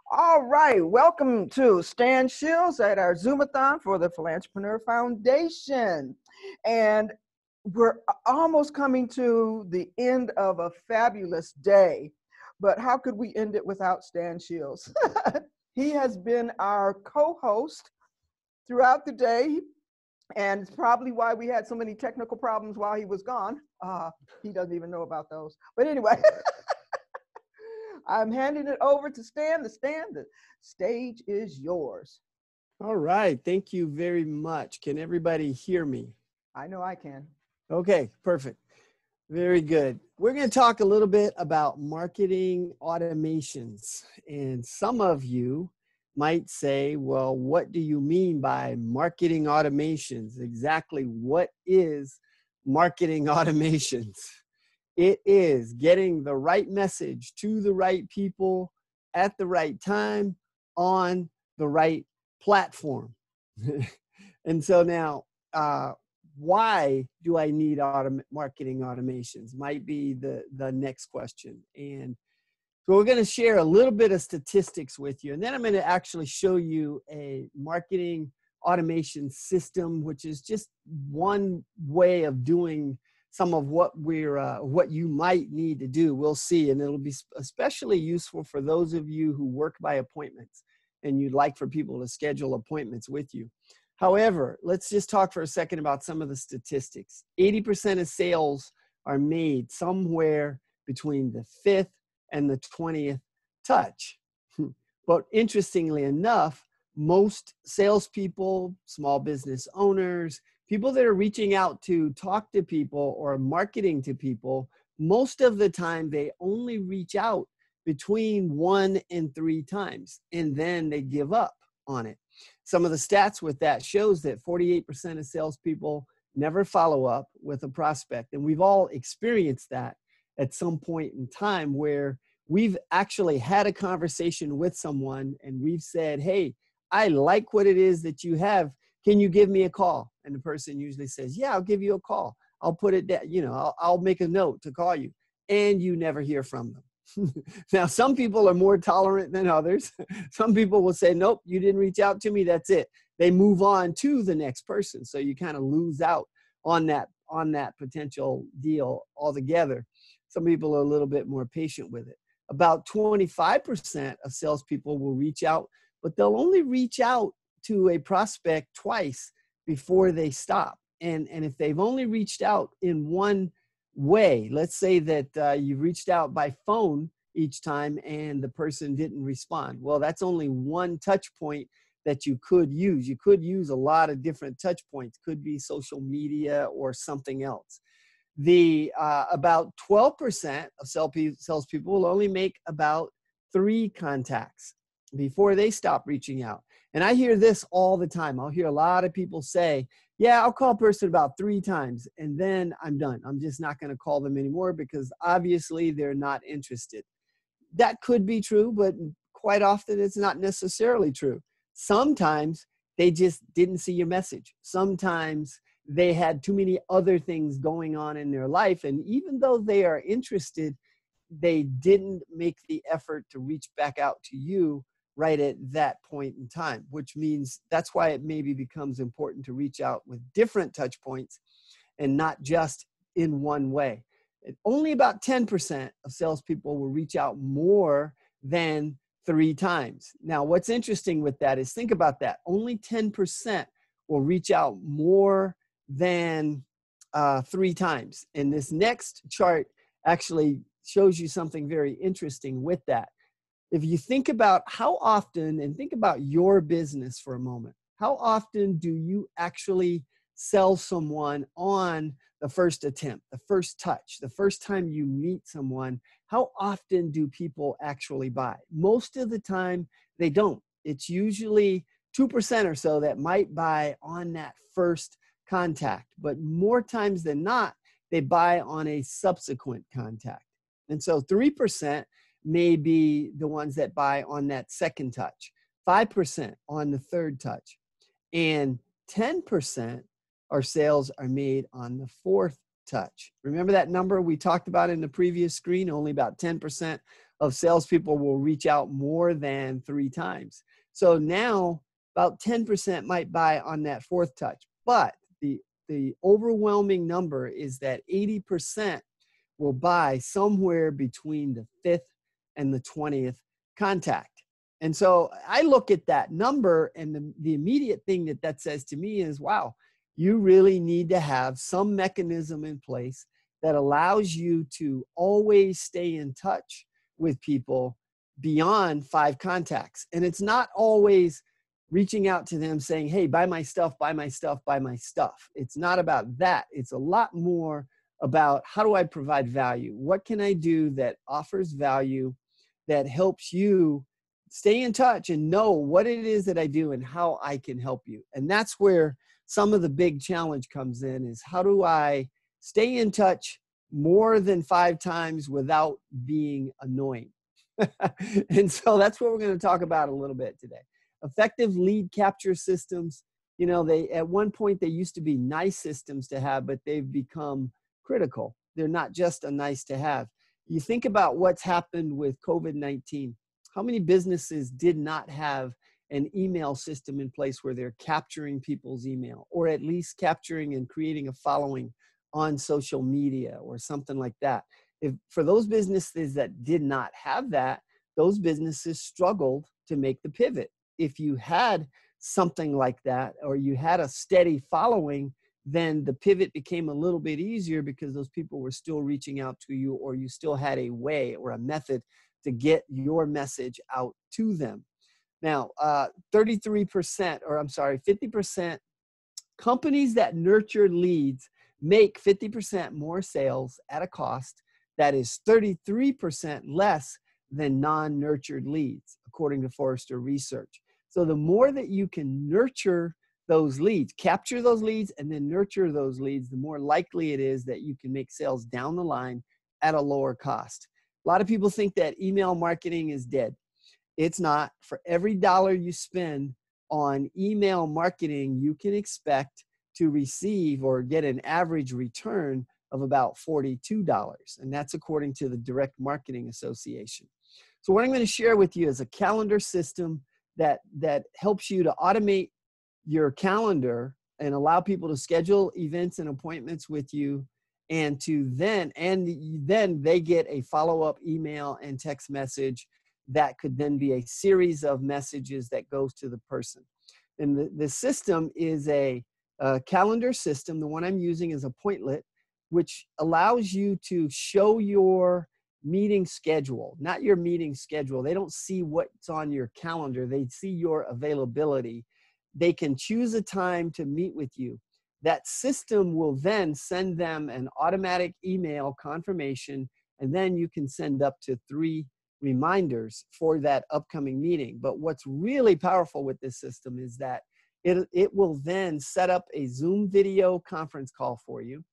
All right, welcome to Stan Shields at our Zoomathon for the Philanthropreneur Foundation. And we're almost coming to the end of a fabulous day, but how could we end it without Stan Shields? He has been our co-host throughout the day, and it's probably why we had so many technical problems while he was gone. He doesn't even know about those. But anyway, I'm handing it over to Stan. The stage is yours. All right. Thank you very much. Can everybody hear me? I know I can. Okay, perfect. Very good. We're going to talk a little bit about marketing automations. And some of you might say, well, what do you mean by marketing automations? Exactly what is marketing automations? It is getting the right message to the right people at the right time on the right platform. And so now, why do I need marketing automations? Might be the next question. And so we're going to share a little bit of statistics with you. And then I'm going to actually show you a marketing automation system, which is just one way of doing some of what what you might need to do. We'll see. And it'll be especially useful for those of you who work by appointments and you'd like for people to schedule appointments with you. However, let's just talk for a second about some of the statistics. 80% of sales are made somewhere between the 5th and the 20th touch. But interestingly enough, most salespeople, small business owners, people that are reaching out to talk to people or marketing to people, most of the time they only reach out between 1 and 3 times, and then they give up on it. Some of the stats with that shows that 48% of salespeople never follow up with a prospect. And we've all experienced that at some point in time where we've actually had a conversation with someone and we've said, hey, I like what it is that you have. Can you give me a call? And the person usually says, yeah, I'll give you a call. I'll put it down, I'll make a note to call you. And you never hear from them. Now, some people are more tolerant than others. Some people will say, nope, you didn't reach out to me. That's it. They move on to the next person. So you kind of lose out on that potential deal altogether. Some people are a little bit more patient with it. About 25% of salespeople will reach out, but they'll only reach out to a prospect twice before they stop. And if they've only reached out in one way, let's say that you reached out by phone each time and the person didn't respond. Well, that's only one touch point that you could use. You could use a lot of different touch points. Could be social media or something else. About 12% of salespeople will only make about 3 contacts before they stop reaching out. And I hear this all the time. I'll hear a lot of people say, yeah, I'll call a person about 3 times and then I'm done. I'm just not going to call them anymore because obviously they're not interested. That could be true, but quite often it's not necessarily true. Sometimes they just didn't see your message. Sometimes they had too many other things going on in their life. And even though they are interested, they didn't make the effort to reach back out to you right at that point in time, which means that's why it maybe becomes important to reach out with different touch points and not just in one way. Only about 10% of salespeople will reach out more than 3 times. Now, what's interesting with that is think about that. Only 10% will reach out more than 3 times. And this next chart actually shows you something very interesting with that. If you think about how often, and think about your business for a moment, how often do you actually sell someone on the first attempt, the first touch, the first time you meet someone? How often do people actually buy? Most of the time, they don't. It's usually 2% or so that might buy on that first contact, but more times than not, they buy on a subsequent contact. And so 3% may be the ones that buy on that second touch, 5% on the third touch, and 10% our sales are made on the 4th touch. Remember that number we talked about in the previous screen? Only about 10% of salespeople will reach out more than 3 times. So now about 10% might buy on that 4th touch. But the overwhelming number is that 80% will buy somewhere between the 5th and the 20th contact. And so I look at that number, and the immediate thing that says to me is, wow, you really need to have some mechanism in place that allows you to always stay in touch with people beyond 5 contacts. And it's not always reaching out to them saying, hey, buy my stuff, buy my stuff, buy my stuff. It's not about that. It's a lot more about, how do I provide value? What can I do that offers value, that helps you stay in touch and know what it is that I do and how I can help you? And that's where some of the big challenge comes in, is how do I stay in touch more than 5 times without being annoying? And so that's what we're going to talk about a little bit today. Effective lead capture systems. You know, they, at one point they used to be nice systems to have, but they've become critical. They're not just a nice to have. You think about what's happened with COVID-19. How many businesses did not have an email system in place where they're capturing people's email, or at least capturing and creating a following on social media or something like that? If for those businesses that did not have that, those businesses struggled to make the pivot. If you had something like that, or you had a steady following, then the pivot became a little bit easier because those people were still reaching out to you, or you still had a way or a method to get your message out to them. Now, 33%, or I'm sorry, 50%, companies that nurture leads make 50% more sales at a cost that is 33% less than non-nurtured leads, according to Forrester research. So the more that you can nurture those leads, capture those leads, and then nurture those leads, the more likely it is that you can make sales down the line at a lower cost. A lot of people think that email marketing is dead. It's not. For every dollar you spend on email marketing, you can expect to receive or get an average return of about $42. And that's according to the Direct Marketing Association. So what I'm going to share with you is a calendar system that helps you to automate your calendar and allow people to schedule events and appointments with you, and then they get a follow-up email and text message that could then be a series of messages that goes to the person. And the system is a calendar system. The one I'm using is a Appointlet, which allows you to show your meeting schedule, not your meeting schedule. They don't see what's on your calendar. They see your availability. They can choose a time to meet with you. That system will then send them an automatic email confirmation, and then you can send up to 3 reminders for that upcoming meeting. But what's really powerful with this system is that it will then set up a Zoom video conference call for you.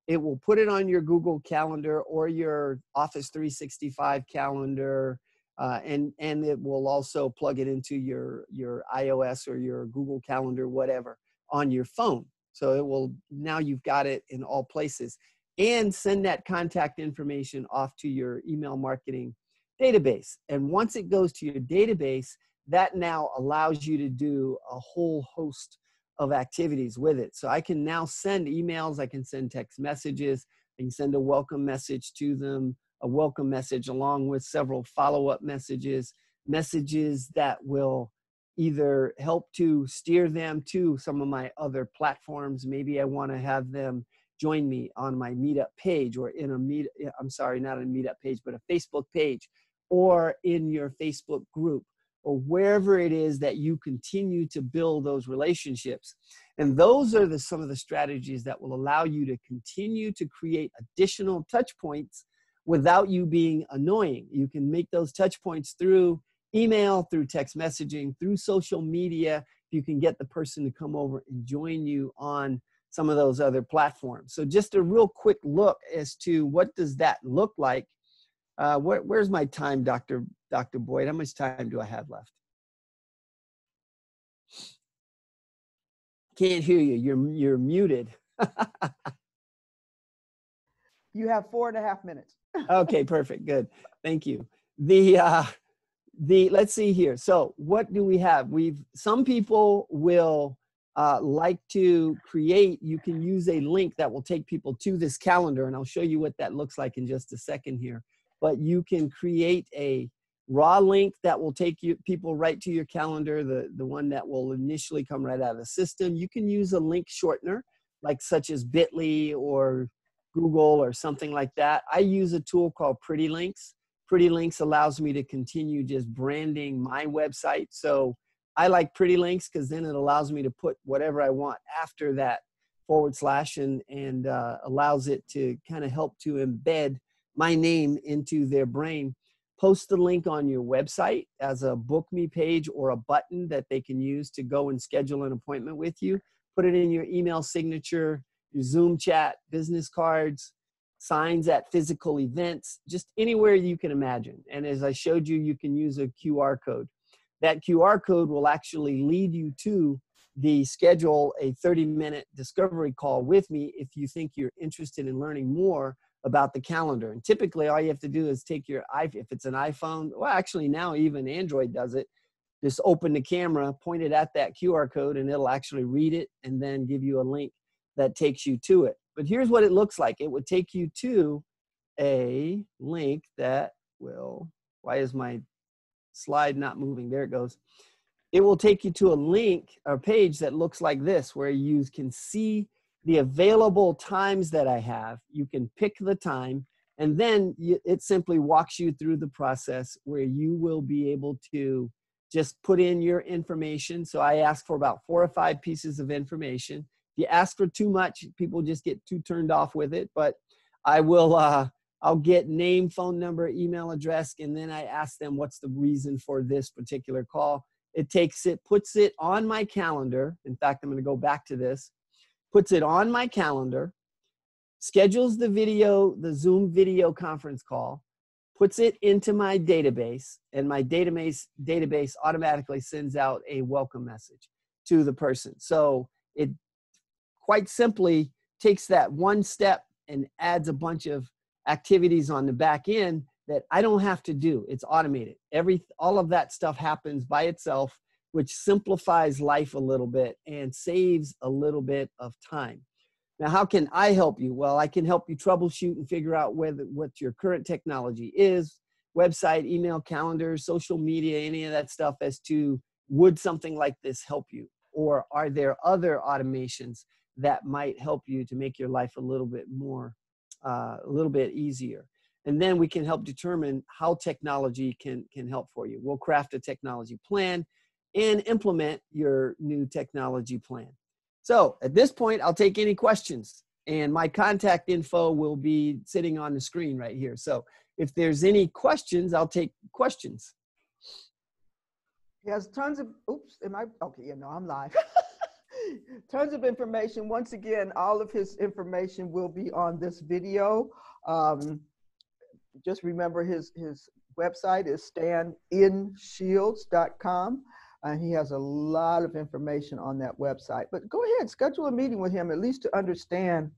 It will put it on your Google Calendar or your Office 365 calendar, and it will also plug it into your iOS or your Google Calendar, whatever, on your phone. So it will, now you've got it in all places, and send that contact information off to your email marketing database. And once it goes to your database, that now allows you to do a whole host of activities with it. So I can now send emails, I can send text messages, I can send a welcome message to them, a welcome message along with several follow-up messages that will either help to steer them to some of my other platforms. Maybe I want to have them join me on my Meetup page, or in a not a Meetup page, but a Facebook page, or in your Facebook group, or wherever it is that you continue to build those relationships. And those are some of the strategies that will allow you to continue to create additional touch points without you being annoying. You can make those touch points through email, through text messaging, through social media. You can get the person to come over and join you on some of those other platforms. So just a real quick look as to what does that look like. Where's my time, Dr. Boyd? How much time do I have left? Can't hear you. You're muted. You have 4.5 minutes. Okay, perfect. Good. Thank you. Let's see here. So what do we have? Some people will like to create, you can use a link that will take people to this calendar, and I'll show you what that looks like in just a second here. But you can create a raw link that will take people right to your calendar, the one that will initially come right out of the system. You can use a link shortener, like such as Bitly or Google or something like that. I use a tool called Pretty Links. Pretty Links allows me to continue just branding my website. So I like Pretty Links because then it allows me to put whatever I want after that / and allows it to kind of help to embed my name into their brain. Post the link on your website as a book me page or a button that they can use to go and schedule an appointment with you. Put it in your email signature, your Zoom chat, business cards, signs at physical events, just anywhere you can imagine. And as I showed you, you can use a QR code. That QR code will actually lead you to schedule a 30-minute discovery call with me if you think you're interested in learning more about the calendar. And typically all you have to do is take if it's an iPhone, well, actually now even Android does it, just open the camera, point it at that QR code, and it'll actually read it and then give you a link that takes you to it. But here's what it looks like. It would take you to a link that will, why is my slide not moving? There it goes. It will take you to a link or page that looks like this, where you can see the available times that I have. You can pick the time, and then it simply walks you through the process where you will be able to just put in your information. So I ask for about 4 or 5 pieces of information. If you ask for too much, people just get too turned off with it, but I will, I'll get name, phone number, email address, and then I ask them what's the reason for this particular call. It takes it, puts it on my calendar. In fact, I'm going to go back to this. Puts it on my calendar, schedules the Zoom video conference call, puts it into my database, and my database automatically sends out a welcome message to the person. So it quite simply takes that one step and adds a bunch of activities on the back end that I don't have to do. It's automated. All of that stuff happens by itself, which simplifies life a little bit and saves a little bit of time. Now, how can I help you? Well, I can help you troubleshoot and figure out what your current technology is, website, email, calendar, social media, any of that stuff, as to would something like this help you? Or are there other automations that might help you to make your life a little bit more, a little bit easier? And then we can help determine how technology can help for you. We'll craft a technology plan and implement your new technology plan. So at this point, I'll take any questions, and my contact info will be sitting on the screen right here. So if there's any questions, I'll take questions. He has tons of, oops, okay, yeah, no, I'm live. Tons of information. Once again, all of his information will be on this video. Just remember his website is StanShields.com. He has a lot of information on that website. But go ahead, schedule a meeting with him, at least to understand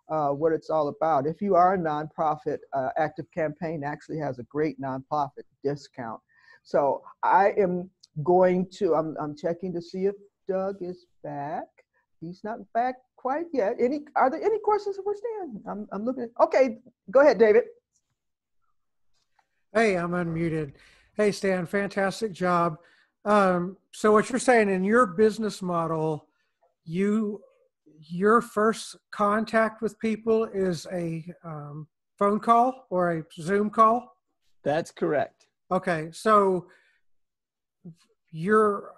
what it's all about. If you are a nonprofit, Active Campaign actually has a great nonprofit discount. So I am going to, I'm checking to see if Doug is back. He's not back quite yet. Are there any questions for Stan? I'm looking at, okay, go ahead, David. Hey, I'm unmuted. Hey, Stan, fantastic job. So what you're saying, in your business model, your first contact with people is a phone call or a Zoom call? That's correct. Okay, so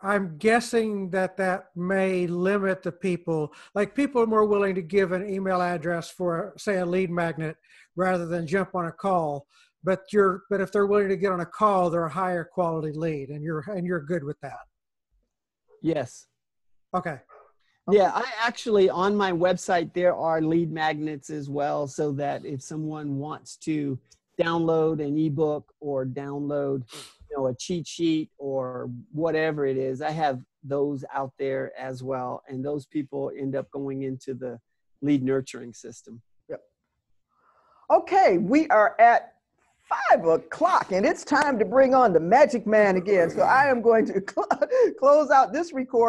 I'm guessing that may limit the people. Like, people are more willing to give an email address for, say, a lead magnet rather than jump on a call. But if they're willing to get on a call, they're a higher quality lead, and you're good with that. Yes. Okay. Yeah, I actually, on my website, there are lead magnets as well, so that if someone wants to download an ebook or download, a cheat sheet or whatever it is, I have those out there as well, and those people end up going into the lead nurturing system. Yep. Okay, we are at 5 o'clock, and it's time to bring on the magic man again. So I am going to close out this recording.